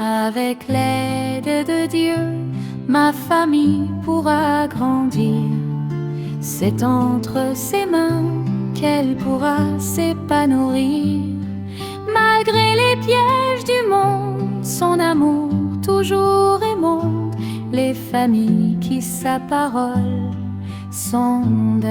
Avec l'aide de Dieu, ma famille pourra grandir. C'est entre ses mains qu'elle pourra s'épanouir. Malgré les pièges du monde, son amour toujours émonde les familles qui sa parole sondent.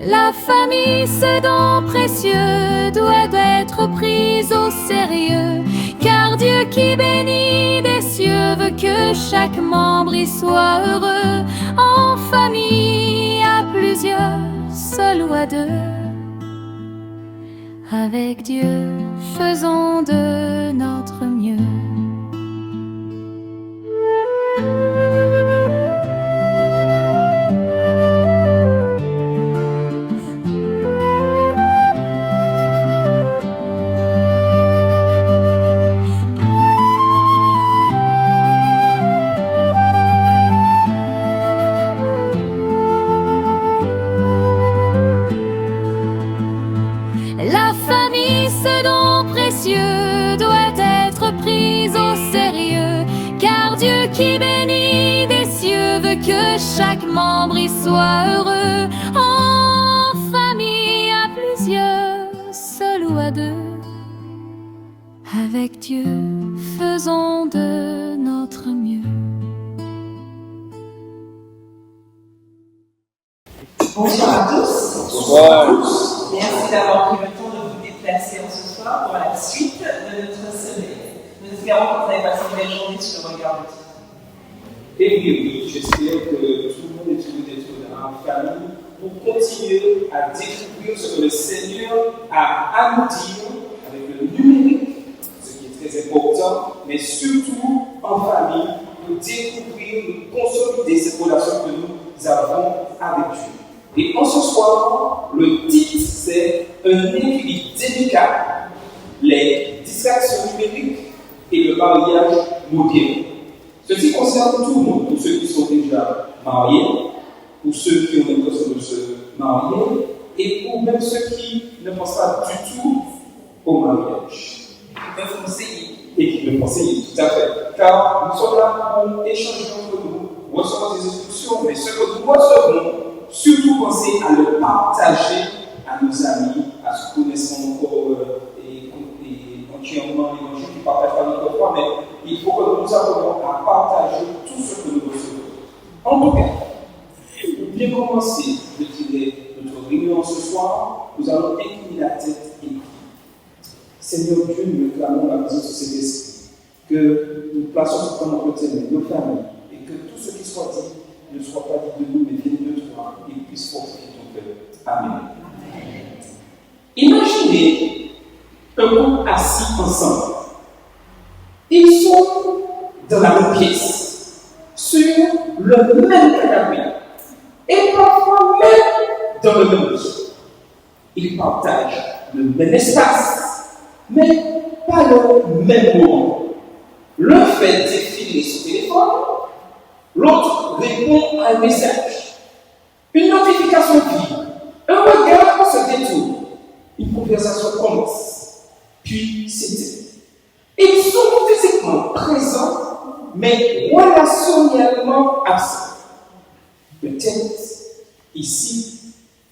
La famille, ce don précieux, doit être prise au sérieux, car Dieu qui bénit des cieux veut que chaque membre y soit heureux. En famille, à plusieurs, seul ou à deux, avec Dieu, faisons de notre mieux. La famille, ce don précieux, doit être prise au sérieux, car Dieu qui bénit des cieux veut que chaque membre y soit heureux. En famille, à plusieurs, seul ou à deux, avec Dieu, faisons de notre mieux. Bonsoir à tous. Bonsoir. Merci d'avoir pris le temps de vous déplacer en ce soir pour la suite de notre semaine. Nous espérons que vous avez passé une belle journée sur le regard de Dieu. Et oui, j'espère que tout le monde est heureux d'être dans la famille pour continuer à découvrir ce que le Seigneur a à nous dire avec le numérique, ce qui est très important, mais surtout en famille, pour découvrir, pour consolider cette relation que nous avons avec Dieu. Et en ce soir, le titre c'est un équilibre délicat, les distractions numériques et le mariage moderne. Ceci concerne tout le monde, pour ceux qui sont déjà mariés, pour ceux qui ont l'intention de se marier, et pour même ceux qui ne pensent pas du tout au mariage. Qui peuvent conseiller. Et qui peuvent conseiller, tout à fait. Car nous sommes là pour échanger entre nous, recevoir des instructions, mais ce que nous recevons, surtout penser à le partager à nos amis, à ceux qui connaissent encore et entièrement l'évangile, qui ne partagent pas notre foi, mais il faut que nous apprenions à partager tout ce que nous recevons. En tout cas, pour bien commencer, je dirais, notre réunion ce soir, nous allons incliner la tête et prier. Seigneur Dieu, nous réclamons la présence de cet esprit, que nous plaçons sur notre terrain, nos familles, et que tout ce qui soit dit ne soit pas dit de nous, mais vienne de toi, et puisse fortifier ton cœur. Amen. Imaginez un couple assis ensemble. Ils sont dans la même pièce, sur le même canapé, et parfois même dans le même lit. Ils partagent le même espace, mais pas le même moment. L'un fait défiler son téléphone, l'autre répond à un message. Une notification vibre, un regard se détourne, une conversation commence, puis s'éteint. Ils sont physiquement présents, mais relationnellement absents. Peut-être ici,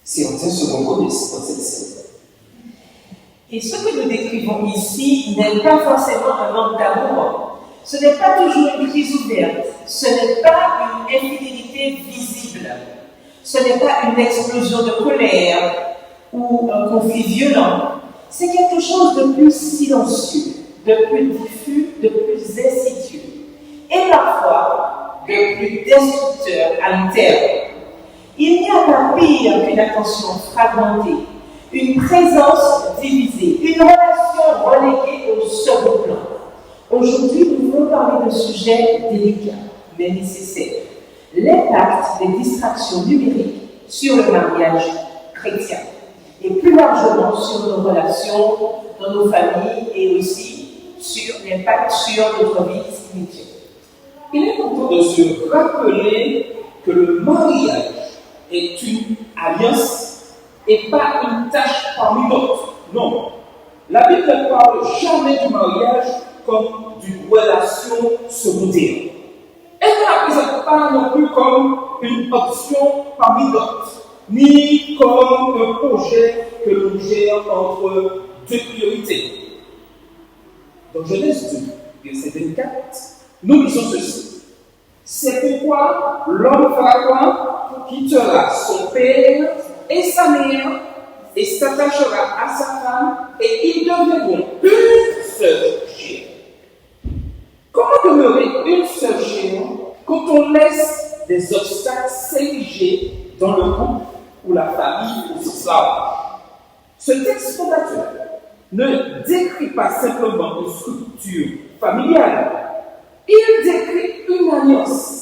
certains se reconnaissent dans cette scène. Et ce que nous décrivons ici n'est pas forcément un manque d'amour. Ce n'est pas toujours une crise ouverte. Ce n'est pas une infidélité visible. Ce n'est pas une explosion de colère ou un conflit violent. C'est quelque chose de plus silencieux, de plus diffus, de plus insidieux. Et parfois, de plus destructeur à long terme. Il n'y a pas pire qu'une attention fragmentée, une présence divisée, une relation reléguée au second plan. Aujourd'hui, nous voulons parler d'un sujet délicat, mais nécessaire. L'impact des distractions numériques sur le mariage chrétien. Et plus largement sur nos relations, dans nos familles et aussi sur l'impact sur notre vie spirituelle. Il est important de se rappeler que le mariage est une alliance et pas une tâche parmi d'autres. Non. La Bible ne parle jamais du mariage comme d'une relation secondaire. Elle ne la présente pas non plus comme une option parmi d'autres, ni comme un projet que l'on gère entre deux priorités. Dans Genèse 2, verset 24, nous lisons ceci. C'est pourquoi l'homme fera quoi? Quittera son père et sa mère et s'attachera à sa femme et ils deviendront une seule chair. Comment demeurer une seule chair quand on laisse des obstacles s'ériger dans le couple ou la famille au sens large? Ce texte fondateur ne décrit pas simplement une structure familiale, il décrit une alliance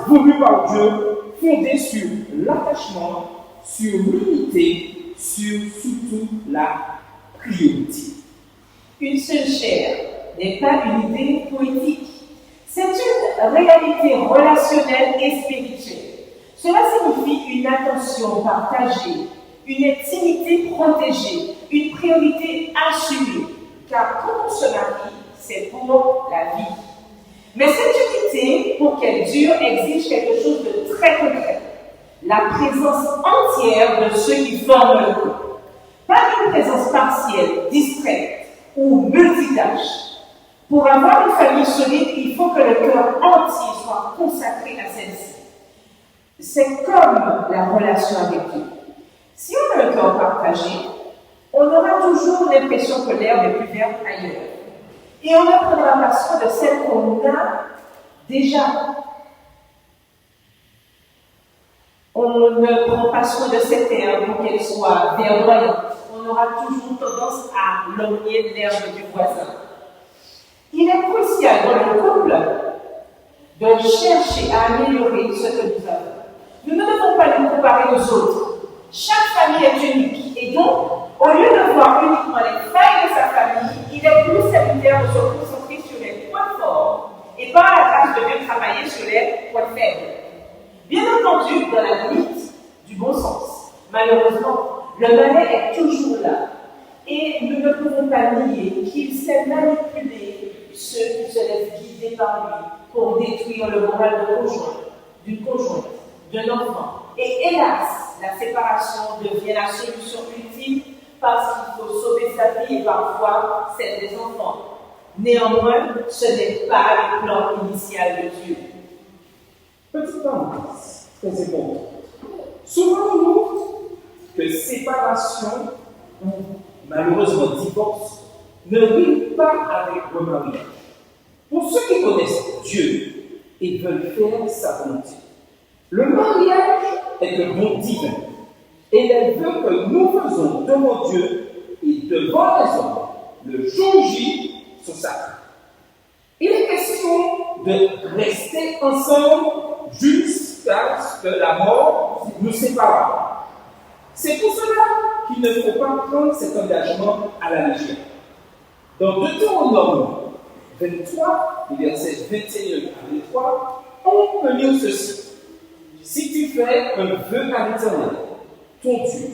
voulue par Dieu, fondée sur l'attachement, sur l'unité, sur surtout la priorité. Une seule chair n'est pas une idée poétique. C'est une réalité relationnelle et spirituelle. Cela signifie une attention partagée, une intimité protégée, une priorité assumée. Car quand on se marie, c'est pour la vie. Mais cette unité, pour qu'elle dure, exige quelque chose de très concret. La présence entière de ceux qui forment le couple. Pas une présence partielle, distraite ou multitâche. Pour avoir une famille solide, il faut que le cœur entier soit consacré à celle-ci. C'est comme la relation avec Dieu. Si on a le cœur partagé, on aura toujours l'impression que l'herbe est plus verte ailleurs. Et on ne prendra pas soin de celle qu'on a déjà. On ne prend pas soin de cette herbe pour qu'elle soit verdoyante. On aura toujours tendance à lorgner l'herbe du voisin. Il est crucial dans le couple de chercher à améliorer ce que nous avons. Nous ne devons pas nous comparer aux autres. Chaque famille est unique et donc, au lieu de voir uniquement les failles de sa famille, il est plus salutaire de se concentrer sur les points forts et par la grâce de Dieu travailler sur les points faibles. Bien entendu, dans la limite du bon sens. Malheureusement, le malin est toujours là et nous ne pouvons pas nier qu'il sait manipuler ceux qui se laissent guider par lui pour détruire le moral d'une conjointe, d'un enfant. Et hélas, la séparation devient la solution ultime parce qu'il faut sauver sa vie et parfois celle des enfants. Néanmoins, ce n'est pas le plan initial de Dieu. Petite parenthèse, très important. Souvenons-nous que séparation ou malheureusement divorce ne rime pas avec remariage. Pour ceux qui connaissent Dieu et veulent faire sa volonté, le mariage est un don divin et elle veut que nous faisons devant Dieu et devant les hommes le jour J sur sacré. Il est question de rester ensemble jusqu'à ce que la mort nous sépare. C'est pour cela qu'il ne faut pas prendre cet engagement à la légère. Dans Deutéronome 23, versets 21 à 23, on peut lire ceci. Si tu fais un vœu à l'Éternel, ton Dieu,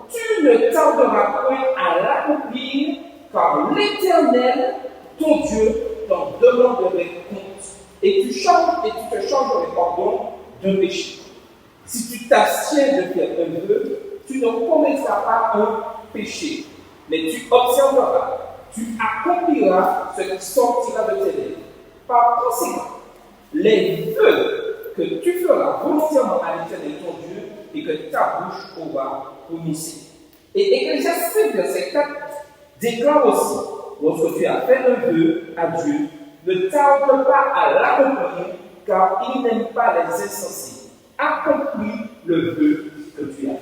tu ne tarderas point à l'accomplir, car l'Éternel, ton Dieu, t'en demanderait compte, et tu te changerais pardon d'un péché. Si tu t'abstiens de faire un vœu, tu ne commettras pas un péché, mais tu observeras, tu accompliras ce qui sortira de tes lèvres. Par conséquent, les vœux que tu feras volontairement à l'Éternel ton Dieu et que ta bouche aura prononcé. Et Ecclésiastes verset 4 déclare aussi, lorsque tu as fait un vœu à Dieu, ne tarde pas à l'accomplir, car il n'aime pas les insensés. Accomplis le vœu que tu as fait.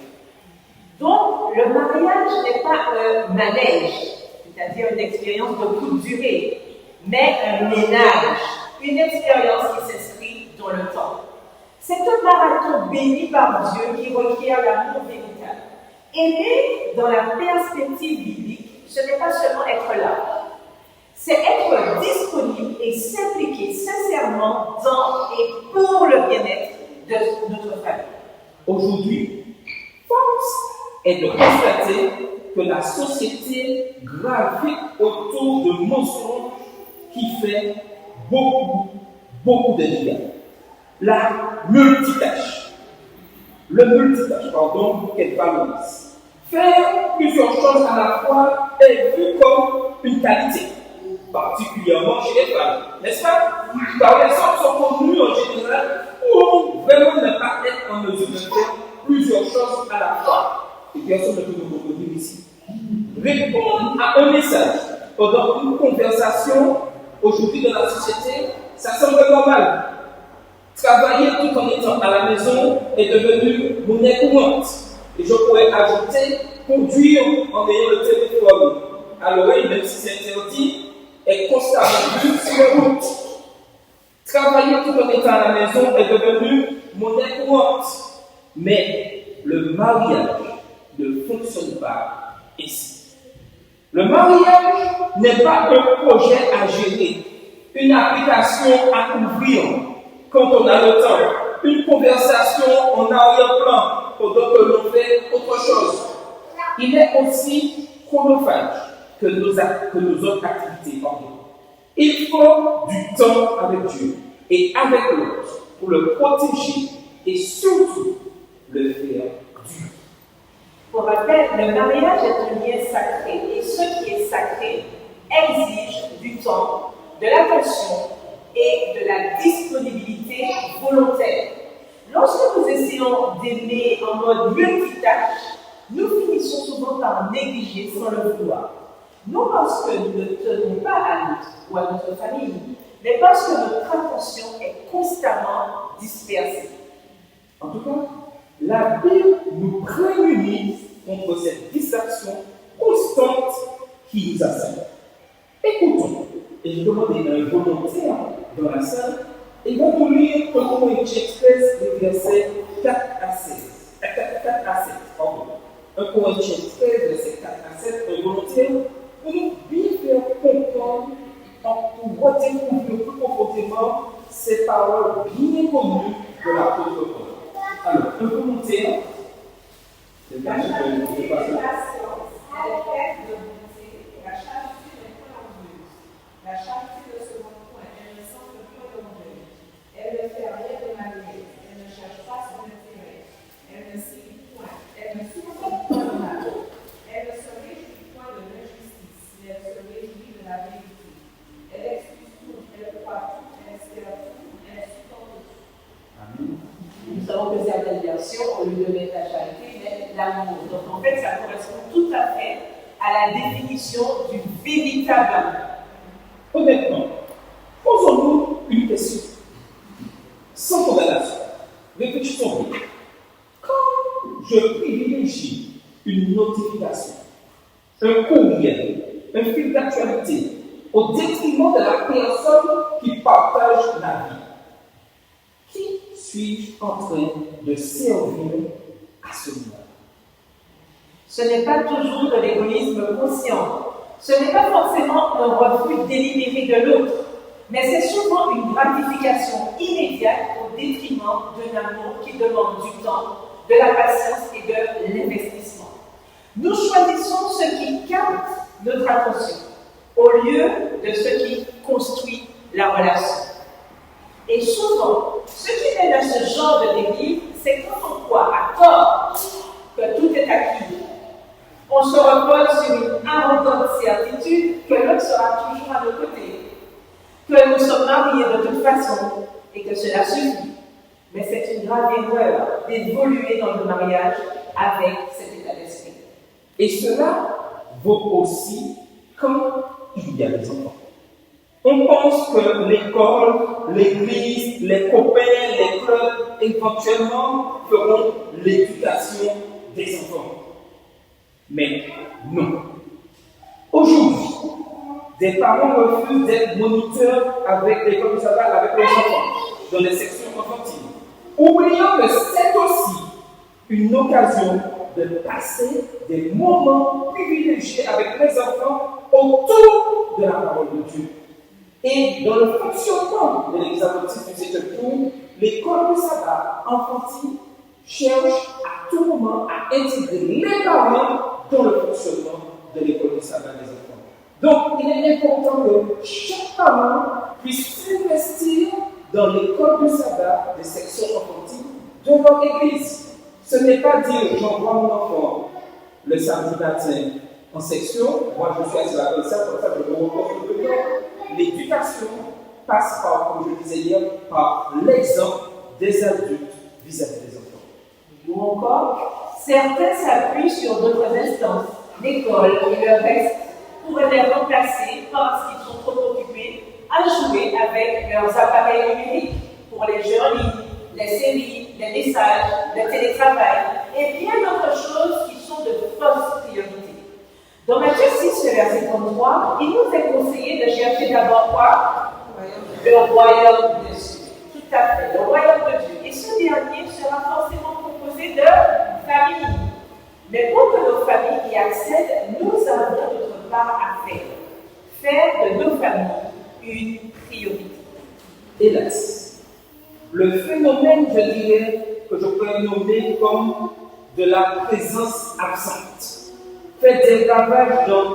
Donc, le mariage n'est pas un manège, c'est-à-dire une expérience de courte durée, mais un ménage, une expérience qui s'inscrit dans le temps. C'est un marathon béni par Dieu qui requiert l'amour véritable. Aimer dans la perspective biblique, ce n'est pas seulement être là, c'est être disponible et s'impliquer sincèrement dans et pour le bien-être de notre famille. Aujourd'hui, Force est de constater que la société gravite autour de mensonges qui fait beaucoup de dégâts. Le multitâche, qu'elle valorise. Faire plusieurs choses à la fois est vu comme une qualité, particulièrement chez les femmes, n'est-ce pas? Car les hommes sont connus en général pour vraiment ne pas être en mesure de faire plusieurs choses à la fois. Et personne ne peut nous reconnaître ici. Répondre à un message pendant une conversation aujourd'hui dans la société, ça semble normal. Travailler tout en étant à la maison est devenu monnaie courante. Et je pourrais ajouter conduire en ayant le téléphone à l'oreille, même si c'est interdit, est constamment vu sur les routes. Travailler tout en étant à la maison est devenu monnaie courante. Mais le mariage ne fonctionne pas ici. Le mariage n'est pas un projet à gérer, une application à ouvrir quand on a le temps, une conversation en arrière-plan pendant que l'on fait autre chose. Il est aussi chronophage que nos autres activités. Il faut du temps avec Dieu et avec l'autre pour le protéger et surtout le faire dur. Pour rappel, le mariage est un lien sacré et ce qui est sacré exige du temps, de l'attention et de la disponibilité volontaire. Lorsque nous essayons d'aimer en mode multitâche, nous finissons souvent par négliger sans le vouloir. Non parce que nous ne tenons pas à l'autre ou à notre famille, mais parce que notre attention est constamment dispersée. En tout cas, la Bible nous prémunit contre cette distraction constante qui nous assaille. Écoutons, et je demande à un volontaire dans la salle, et va nous lire comment il expresse les versets 4 à 16. 4 à 7, pardon. 1 Corinthiens 13, versets 4 à 7, un volontaire, pour nous bien faire comprendre, pour pouvoir découvrir plus profondément ces paroles bien connues de l'apôtre Paul. Alors, un volontaire, c'est La charité et la science, elle est de bonté. La charité n'est point envieuse. La charité de second point, elle ne semble point d'orgueil. Elle ne fait rien de malhonnête. Elle ne cherche pas son intérêt. Elle ne s'irrite point. Elle ne souffre point de mal. Elle ne se réjouit point de l'injustice, mais elle se réjouit de la vérité. Elle excuse tout, elle croit tout, elle espère tout, elle supporte tout. Amen. Nous savons que certaines versions, au lieu de mettre la charité, mettent l'amour. Donc en fait, ça correspond tout à fait à la définition du véritable amour. Honnêtement, posons-nous une question. Sans condamnation, réfléchissons bien. Quand je privilégie une notification, un courriel, un fil d'actualité, au détriment de la personne qui partage la vie, qui suis-je en train de servir à ce moment? Ce n'est pas toujours de l'égoïsme conscient. Ce n'est pas forcément un refus délibéré de l'autre, mais c'est souvent une gratification immédiate au détriment d'un amour qui demande du temps, de la patience et de l'investissement. Nous choisissons ce qui capte notre attention au lieu de ce qui construit la relation. Et souvent, ce qui mène à ce genre de dérive, c'est quand on croit à tort que tout est acquis. On se repose sur une arrogante certitude que l'autre sera toujours à nos côtés, que nous sommes mariés de toute façon et que cela suffit. Mais c'est une grave erreur d'évoluer dans le mariage avec cet état d'esprit. Et cela vaut aussi quand il y a des enfants. On pense que l'école, l'église, les copains, les clubs, éventuellement feront l'éducation des enfants. Mais non. Aujourd'hui, des parents refusent d'être moniteurs avec l'école de sabbat, avec leurs enfants, dans les sections enfantines, oubliant que c'est aussi une occasion de passer des moments privilégiés avec les enfants autour de la parole de Dieu. Et dans le fonctionnement de l'Église adventiste du 7e jour, l'école du sabbat enfantine cherche à tout moment à intégrer les parents dans le fonctionnement de l'école de sabbat des enfants. Donc, il est important que chaque parent puisse s'investir dans l'école de sabbat des sections enfantines de leur église. Ce n'est pas dire j'envoie mon enfant le samedi matin en section, moi je suis assis à ça, comme ça je me reporte le temps. L'éducation passe par, comme je disais hier, par l'exemple des adultes vis-à-vis des enfants. Ou encore, certains s'appuient sur d'autres instances, l'école et le reste, pour les remplacer parce qu'ils sont trop occupés à jouer avec leurs appareils numériques pour les jeux en ligne, les séries, les messages, le télétravail et bien d'autres choses qui sont de fausses priorités. Dans Matthieu 6, verset 33, il nous est conseillé de chercher d'abord quoi? Le royaume de Dieu. Tout à fait, le royaume de Dieu. Et ce dernier sera forcément composé de familles. Mais pour que nos familles y accèdent, nous avons notre part à faire. Faire de nos familles une priorité. Hélas, le phénomène, je dirais, que je pourrais nommer comme de la présence absente, fait des ravages dans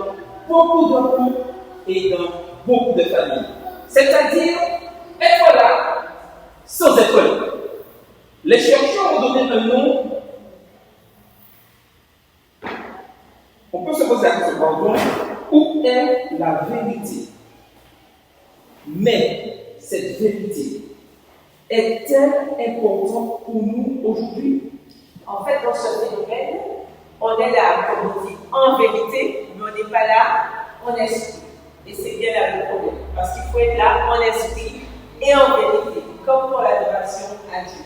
beaucoup de couples et dans beaucoup de familles. C'est-à-dire être là sans être là. Les chercheurs ont donné un nom. On peut se poser la question, pardon, où est la vérité? Mais cette vérité est-elle importante pour nous aujourd'hui? En fait, dans ce phénomène, on est là, comme on dit, en vérité, mais on n'est pas là en esprit. Et c'est bien là le problème, parce qu'il faut être là en esprit et en vérité, comme pour l'adoration à Dieu.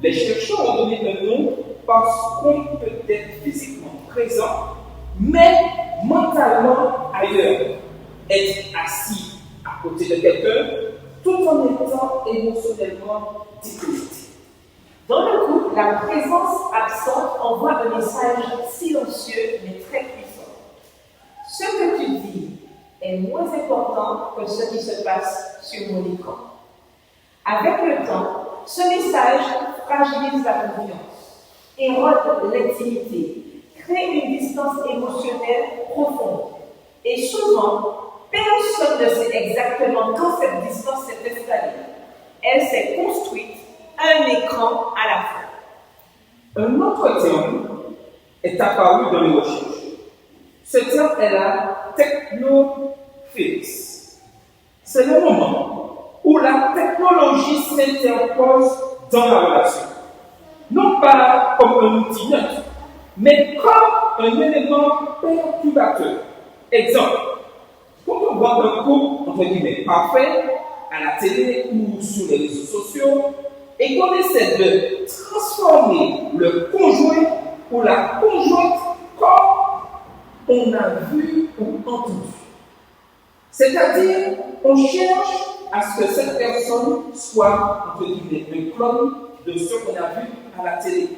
Les chercheurs ont donné un nom parce qu'on peut être physiquement présent, mais mentalement ailleurs. Être assis à côté de quelqu'un, tout en étant émotionnellement déconnecté. Dans le couple, la présence absente envoie un message silencieux mais très puissant. Ce que tu dis est moins important que ce qui se passe sur mon écran. Avec le temps, ce message fragilise la confiance, érode l'intimité, crée une distance émotionnelle profonde. Et souvent, personne ne sait exactement quand cette distance s'est installée. Elle s'est construite un écran à la fois. Un autre terme est apparu dans les recherches. Ce terme est la technophilie. C'est le moment où la technologie s'interpose dans la relation. Non pas comme un outil neutre, mais comme un élément perturbateur. Exemple, quand on voit un couple, entre guillemets, parfait, à la télé ou sur les réseaux sociaux, et qu'on essaie de transformer le conjoint ou la conjointe comme on a vu ou entendu. C'est-à-dire, on cherche à ce que cette personne soit, entre guillemets, un clone de ce qu'on a vu à la télé.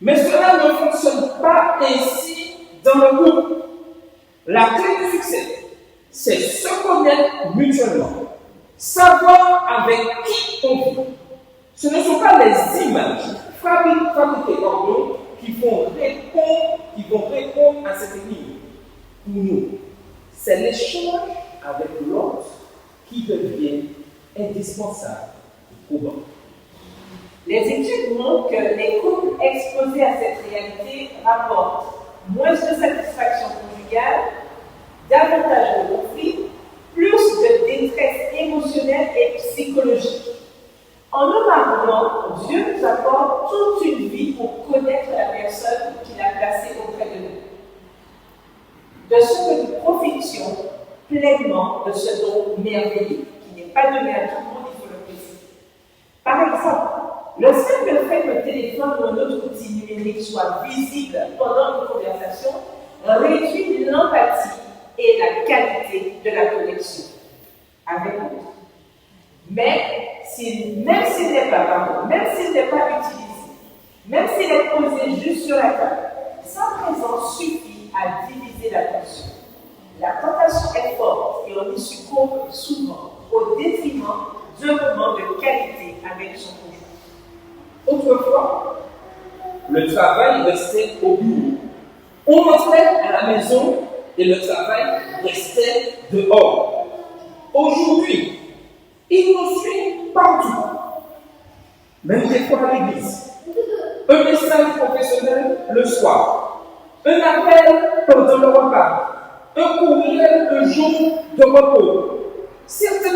Mais cela ne fonctionne pas ainsi dans le couple. La clé du succès, c'est se connaître mutuellement. Savoir avec qui on vit. Ce ne sont pas les images fabriquées qui vont répondre à cette énigme. Pour nous, c'est l'échange avec l'autre qui devient indispensable et probant. Les études montrent que les couples exposés à cette réalité rapportent moins de satisfaction conjugale, davantage de conflits, plus de détresse émotionnelle et psychologique. En nous mariant, Dieu nous accorde toute une vie pour connaître la personne qu'il a placée auprès de nous. De ce que nous profitions pleinement de ce don merveilleux, qui n'est pas donné à tout le monde, il faut le préciser. Par exemple, le simple fait qu'un téléphone ou un autre outil numérique soit visible pendant une conversation réduit l'empathie et la qualité de la connexion avec l'autre. Mais même s'il n'est pas utilisé, même s'il est posé juste sur la table, sa présence suffit à diviser l'attention. La tentation est forte et on y succombe souvent au détriment d'un moment de qualité avec son conjoint. Autrefois, le travail restait au bureau. On rentrait à la maison et le travail restait dehors. Aujourd'hui, il nous suit partout, même des fois à l'église. Un message professionnel le soir, un appel pendant le repas, un courriel un jour de repos. Certains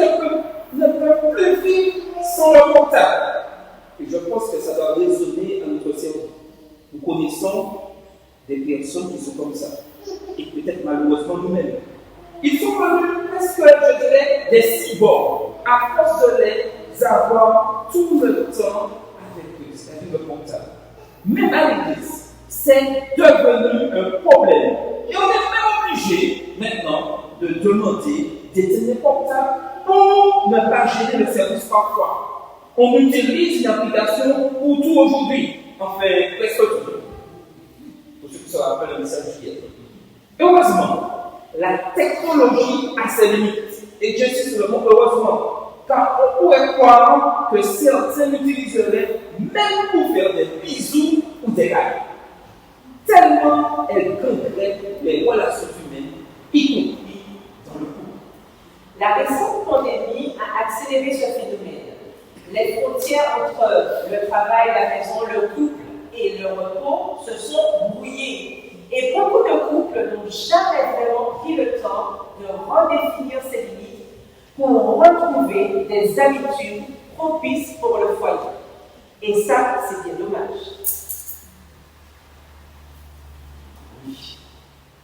ne peuvent plus vivre sans leur portable. Et je pense que ça doit résonner à notre cerveau. Nous connaissons des personnes qui sont comme ça. Et peut-être malheureusement nous-mêmes. Ils sont devenus presque, je dirais, des cyborgs, à force de les avoir tout le temps avec eux, c'est-à-dire le portable. Même à l'église, c'est devenu un problème. Et on est même obligé maintenant de demander d'éteindre les portables pour ne pas gêner le service parfois. On utilise une application pour tout aujourd'hui, enfin presque tout. Pour ceux qui se rappellent le message d'hier. Heureusement, la technologie a ses limites. Et j'insiste sur le mot heureusement, car on pourrait croire que certains l'utiliseraient même pour faire des bisous ou des likes. Tellement elle gangrenait les relations humaines, y compris dans le couple. La récente pandémie a accéléré ce phénomène. Les frontières entre le travail, la maison, le couple et le repos se sont brouillées. Et beaucoup de couples n'ont jamais vraiment pris le temps de redéfinir ces limites pour retrouver des habitudes propices pour le foyer. Et ça, c'est bien dommage.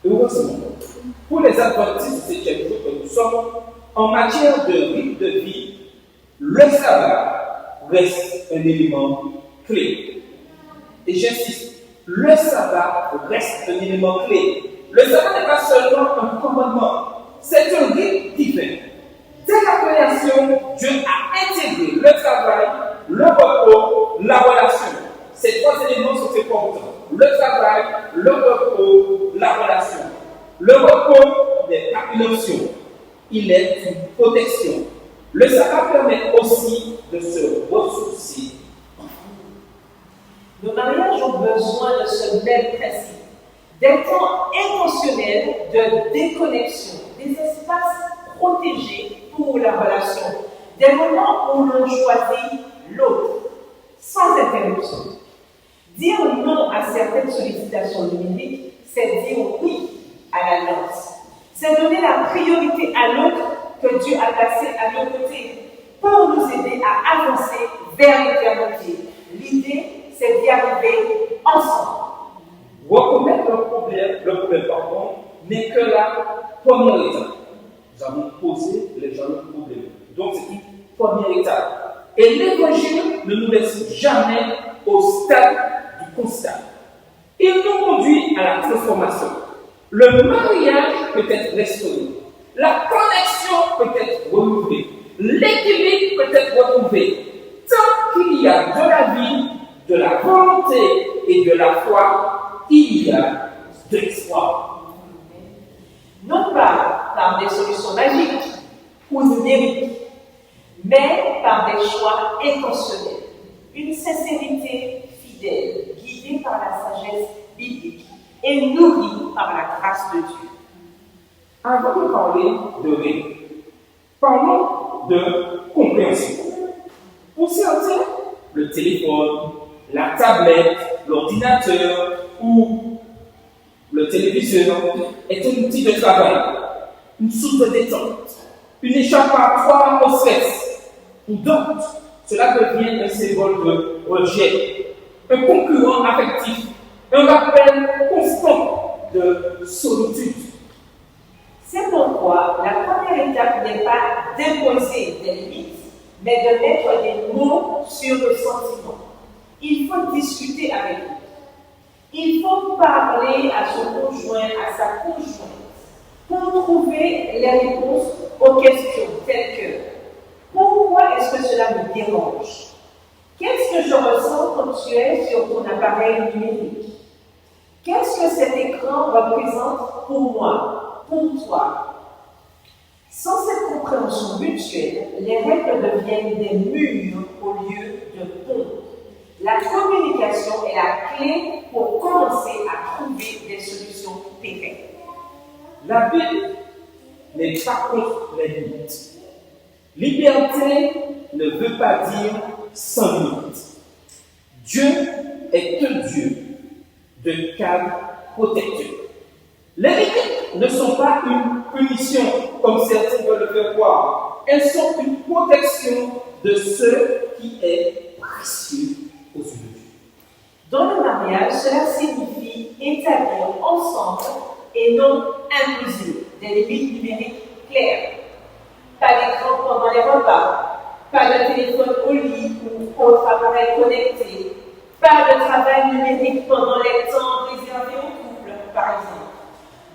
Heureusement, pour les adventistes du 7e jour que nous sommes, en matière de rythme de vie, le sabbat reste un élément clé. Et j'insiste, le sabbat reste un élément clé. Le sabbat n'est pas seulement un commandement, c'est un rite divin. Dès la création, Dieu a intégré le travail, le repos, la relation. Ces trois éléments sont importants. Le travail, le repos, la relation. Le repos n'est pas une option, il est une protection. Le sabbat permet aussi de se ressourcer. Nos mariages ont besoin de ce même principe, des temps intentionnels de déconnexion, des espaces protégés pour la relation, des moments où l'on choisit l'autre, sans interruption. Dire non à certaines sollicitations numériques, c'est dire oui à l'alliance. C'est donner la priorité à l'autre que Dieu a placé à nos côtés pour nous aider à avancer vers l'éternité. L'idée, c'est d'y arriver ensemble. Reconnaître le problème n'est que la première étape. Nous avons posé les jalons du problème. Donc c'est une première étape. Et l'évangile ne nous laisse jamais au stade du constat. Il nous conduit à la transformation. Le mariage peut être restauré. La connexion peut être renouvelée. L'équilibre peut être retrouvé. Tant qu'il y a de la vie, de la volonté et de la foi, il y a de l'espoir. Non pas par des solutions magiques ou numériques, mais par des choix intentionnels. Une sincérité fidèle, guidée par la sagesse biblique et nourrie par la grâce de Dieu. Avant de parler de règles, parlons de compréhension. Pour certains, le téléphone, la tablette, l'ordinateur ou le téléviseur est un outil de travail, une source de détente, une échappatoire au stress. Pour d'autres, cela devient un symbole de rejet, un concurrent affectif, un rappel constant de solitude. C'est pourquoi la première étape n'est pas d'imposer des limites, mais de mettre des mots sur le sentiment. Il faut discuter avec lui. Il faut parler à son conjoint, à sa conjointe, pour trouver les réponses aux questions telles que pourquoi est-ce que cela me dérange? Qu'est-ce que je ressens quand tu es sur ton appareil numérique? Qu'est-ce que cet écran représente pour moi, pour toi? Sans cette compréhension mutuelle, les règles deviennent des murs au lieu de ponts. La clé pour commencer à trouver des solutions pérennes. La Bible n'est pas contre les limites. Liberté ne veut pas dire sans limite. Dieu est un Dieu de cadre protecteur. Les limites ne sont pas une punition, comme certains veulent le faire croire. Elles sont une protection de ce qui est précieux aux yeux de Dieu. Dans le mariage, cela signifie établir ensemble et non imposer des limites numériques claires. Pas d'écran pendant les repas, pas de téléphone au lit ou autre appareil connecté, pas de travail numérique pendant les temps réservés aux couples, par exemple.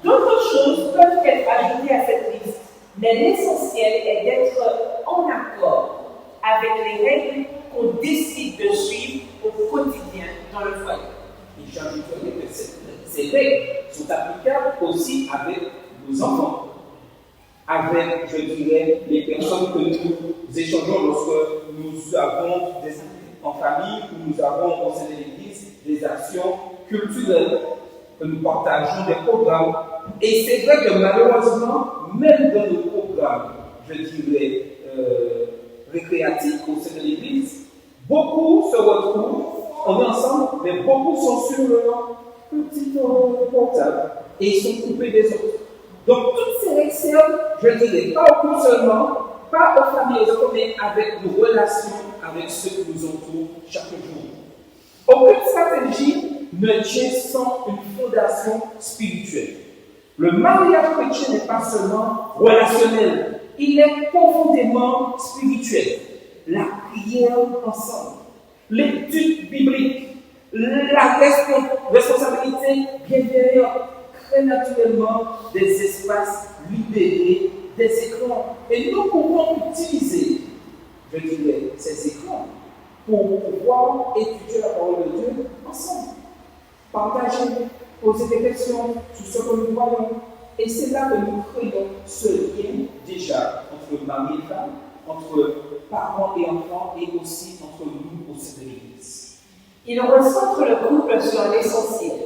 D'autres choses peuvent être ajoutées à cette liste, mais l'essentiel est d'être en accord avec les règles qu'on décide de suivre au quotidien dans le foyer. Et j'ajouterais que ces règles sont applicables aussi avec nos enfants, avec, je dirais, les personnes que nous échangeons lorsque nous avons en famille ou nous avons au sein de l'Église des actions culturelles, que nous partageons des programmes. Et c'est vrai que malheureusement, même dans nos programmes, je dirais, récréatifs au sein de l'Église, beaucoup se retrouvent, on est ensemble, mais beaucoup sont sur leur petit portable et ils sont coupés des autres. Donc toutes ces règles, je dirais, pas au couple seulement, pas aux familles et aux autres, mais avec nos relations avec ceux qui nous entourent chaque jour. Aucune stratégie ne tient sans une fondation spirituelle. Le mariage chrétien n'est pas seulement relationnel, il est profondément spirituel. La prière ensemble, l'étude biblique, la responsabilité bienveillante, très naturellement des espaces libérés des écrans. Et nous pouvons utiliser, je dirais, ces écrans pour pouvoir étudier la parole de Dieu ensemble. Partager, poser des questions sur ce que nous voyons. Et c'est là que nous créons ce lien déjà entre mari et femme, entre parents et enfants et aussi entre nous au sein de l'Église. Il recentre le couple sur l'essentiel,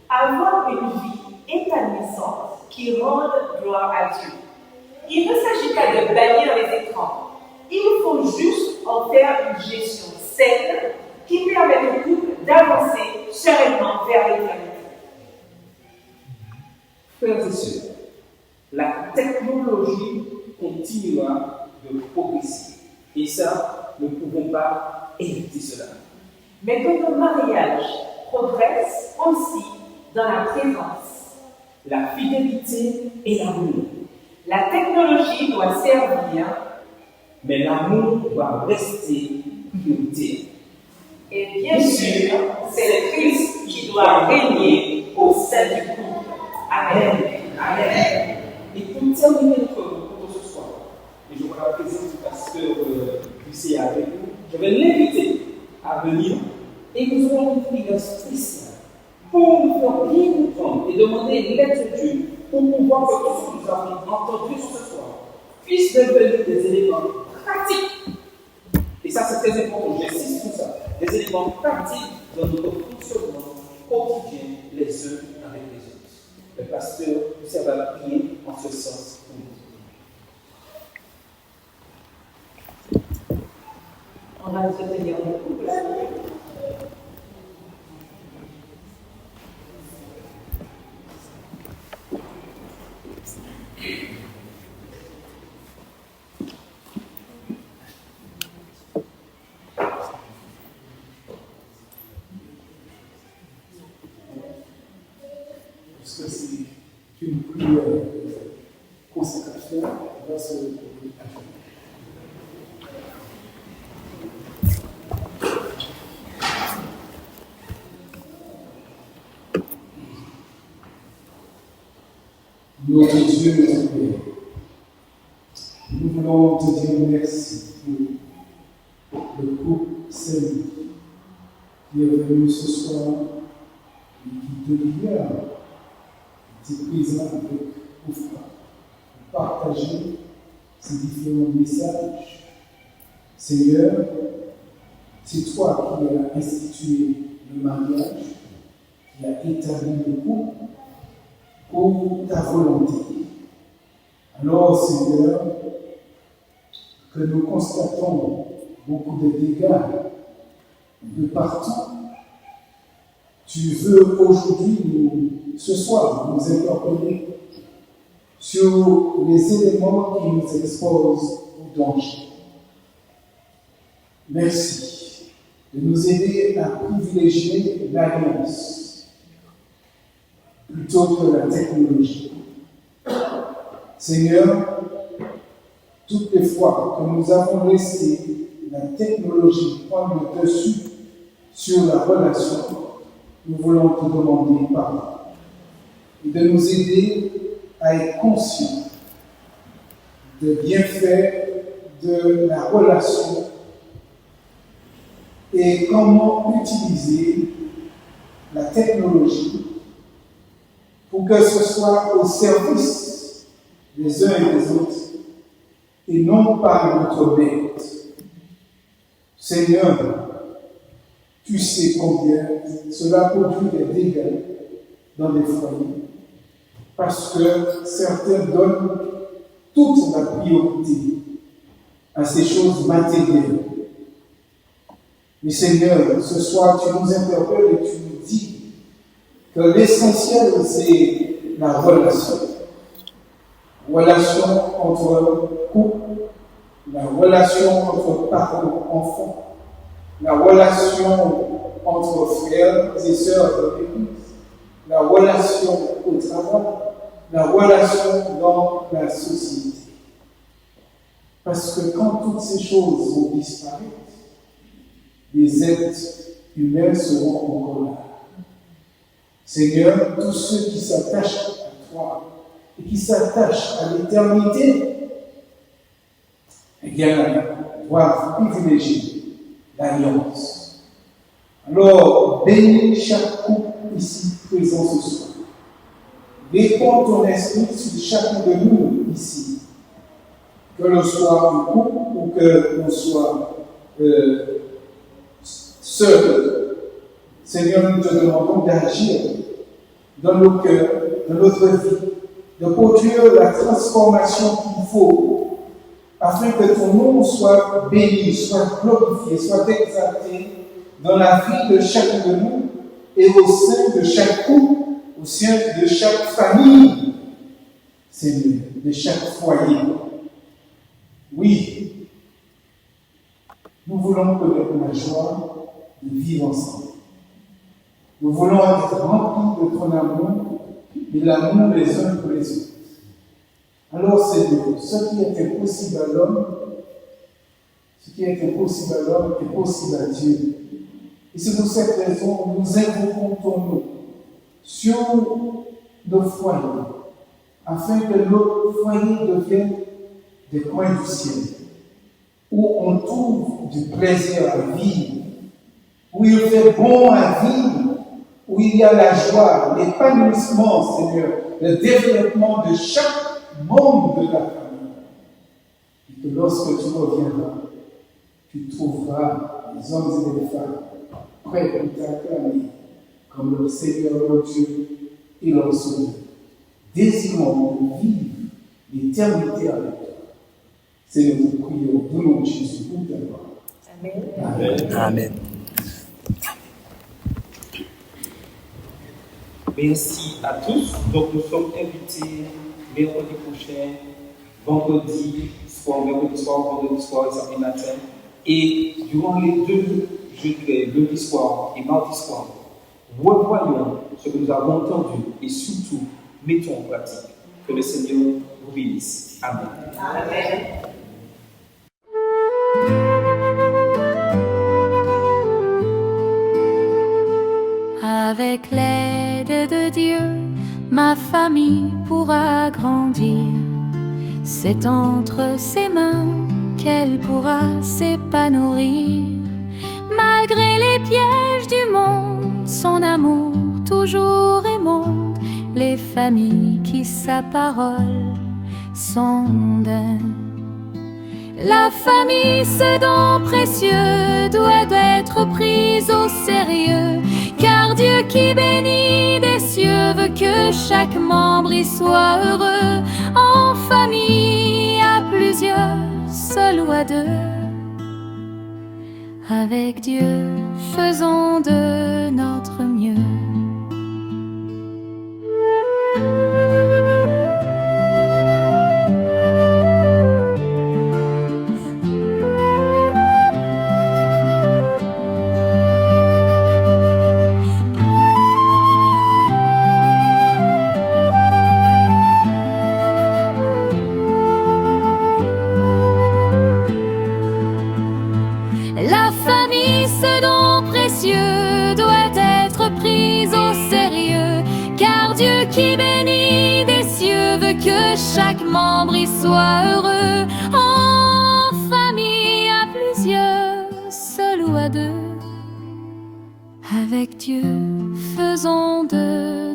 avoir une vie épanouissante qui rende gloire à Dieu. Il ne s'agit pas de bannir les écrans, il faut juste en faire une gestion saine qui permet au couple d'avancer sereinement vers l'éternité. Frères et sœurs, la technologie continuera de progresser. Et ça, nous ne pouvons pas éviter cela. Mais que nos mariages progressent aussi dans la présence, la fidélité et l'amour. La technologie doit servir, mais l'amour doit rester prioritaire. Et bien sûr, c'est Christ qui doit régner au sein du couple. Amen. Amen. Et pour terminer notre cours ce soir, et je vois la présence du pasteur Lucie avec nous, je vais l'inviter à venir et nous aurons une prière spéciale pour nous faire bien comprendre et demander l'aide de Dieu pour pouvoir que tout ce que nous avons entendu ce soir puisse devenir des éléments pratiques. Et ça, c'est très important, j'insiste sur ça. Des éléments pratiques dans notre fonctionnement quotidien les uns avec les autres. Le pasteur Lucie va prier en ce sens pour nous. On va se tenir le couple. Parce que c'est une prière de consécration dans ce agenda. Notre Dieu, notre Père, nous voulons te dire merci pour le couple Saint qui est venu ce soir et qui te hier était présent avec Oufra pour partager ces différents messages. Seigneur, c'est toi qui as institué le mariage qui a établi le couple pour ta volonté. Alors, Seigneur, que nous constatons beaucoup de dégâts de partout, tu veux aujourd'hui, ce soir, nous interpeller sur les éléments qui nous exposent au danger. Merci de nous aider à privilégier l'alliance plutôt que la technologie. Seigneur, toutes les fois que nous avons laissé la technologie prendre le dessus sur la relation, nous voulons te demander pardon et de nous aider à être conscients des bienfaits de la relation et comment utiliser la technologie pour que ce soit au service des uns et des autres et non pas notre bête. Seigneur, tu sais combien cela produit des dégâts dans les foyers parce que certains donnent toute la priorité à ces choses matérielles. Mais Seigneur, ce soir, tu nous interpelles et tu nous dis que l'essentiel, c'est la relation. Relation entre couple, la relation entre parents-enfants, la relation entre frères et sœurs de l'Église, la relation au travail, la relation dans la société. Parce que quand toutes ces choses vont disparaître, les êtres humains seront encore là. Seigneur, tous ceux qui s'attachent à toi et qui s'attachent à l'éternité, eh bien, doivent privilégier l'alliance. Alors, bénis chaque couple ici présent ce soir. Répands ton esprit sur chacun de nous ici. Que l'on soit en couple ou que l'on soit seul. Seigneur, nous te demandons d'agir dans nos cœurs, dans notre vie, de produire la transformation qu'il faut afin que ton nom soit béni, soit glorifié, soit exalté dans la vie de chacun de nous et au sein de chaque couple, au sein de chaque famille, Seigneur, de chaque foyer. Oui, nous voulons connaître la joie de vivre ensemble. Nous voulons être remplis de ton amour et l'amour les uns pour les autres. Alors, Seigneur, ce qui est impossible à l'homme, est possible à Dieu. Et c'est pour cette raison que nous invoquons ton nom sur nos foyers, afin que nos foyers deviennent des coins du ciel, où on trouve du plaisir à vivre, où il fait bon à vivre, où il y a la joie, l'épanouissement, Seigneur, le développement de chaque membre de la famille. Et que lorsque tu reviendras, tu trouveras les hommes et les femmes prêts pour t'acclamer comme leur Seigneur, leur Dieu et leur Sauveur, désirant de vivre l'éternité avec toi. C'est notre prière au nom de Jésus pour ta gloire. Amen. Amen. Merci à tous. Donc nous sommes invités mercredi prochain, vendredi soir, vendredi soir, samedi matin. Et durant les 2 jeudis, lundi soir et mardi soir, revoyons ce que nous avons entendu et surtout mettons en pratique. Que le Seigneur vous bénisse. Amen. Amen. Avec l'aide de Dieu, ma famille pourra grandir. C'est entre ses mains qu'elle pourra s'épanouir. Malgré les pièges du monde, son amour toujours émonde les familles qui sa parole sondent. La famille, ce don précieux, doit être prise au sérieux, car Dieu qui bénit que chaque membre y soit heureux, en famille, à plusieurs, seul ou à deux. Avec Dieu, faisons de notre mieux. La famille, ce don précieux, doit être prise au sérieux, car Dieu qui bénit des cieux veut que chaque membre y soit heureux, en famille, à plusieurs, seul ou à deux. Avec Dieu, faisons de